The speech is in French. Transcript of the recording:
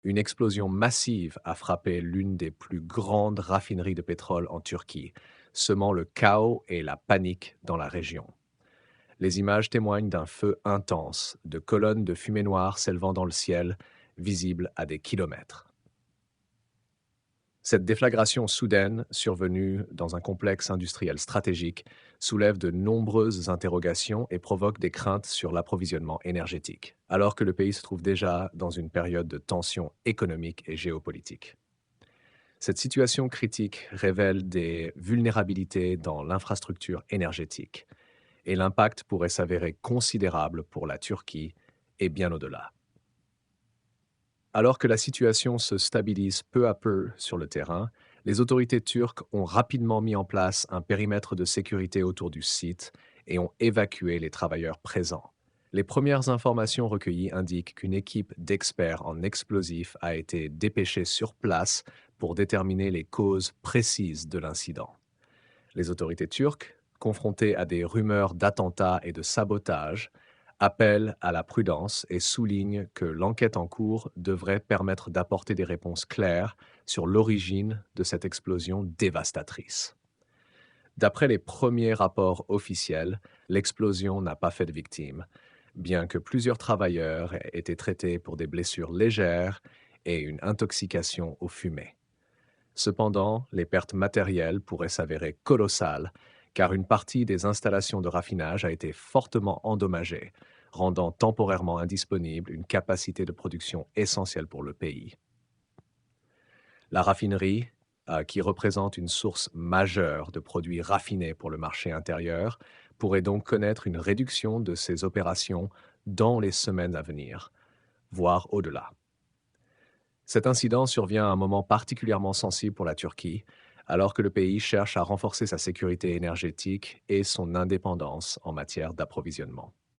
Une explosion massive a frappé l'une des plus grandes raffineries de pétrole en Turquie, semant le chaos et la panique dans la région. Les images témoignent d'un feu intense, de colonnes de fumée noire s'élevant dans le ciel, visibles à des kilomètres. Cette déflagration soudaine, survenue dans un complexe industriel stratégique, soulève de nombreuses interrogations et provoque des craintes sur l'approvisionnement énergétique, alors que le pays se trouve déjà dans une période de tension économique et géopolitique. Cette situation critique révèle des vulnérabilités dans l'infrastructure énergétique, et l'impact pourrait s'avérer considérable pour la Turquie et bien au-delà. Alors que la situation se stabilise peu à peu sur le terrain, les autorités turques ont rapidement mis en place un périmètre de sécurité autour du site et ont évacué les travailleurs présents. Les premières informations recueillies indiquent qu'une équipe d'experts en explosifs a été dépêchée sur place pour déterminer les causes précises de l'incident. Les autorités turques, confrontées à des rumeurs d'attentats et de sabotage, appellent à la prudence et soulignent que l'enquête en cours devrait permettre d'apporter des réponses claires sur l'origine de cette explosion dévastatrice. D'après les premiers rapports officiels, l'explosion n'a pas fait de victimes, bien que plusieurs travailleurs aient été traités pour des blessures légères et une intoxication aux fumées. Cependant, les pertes matérielles pourraient s'avérer colossales, car une partie des installations de raffinage a été fortement endommagée, rendant temporairement indisponible une capacité de production essentielle pour le pays. La raffinerie, qui représente une source majeure de produits raffinés pour le marché intérieur, pourrait donc connaître une réduction de ses opérations dans les semaines à venir, voire au-delà. Cet incident survient à un moment particulièrement sensible pour la Turquie, alors que le pays cherche à renforcer sa sécurité énergétique et son indépendance en matière d'approvisionnement.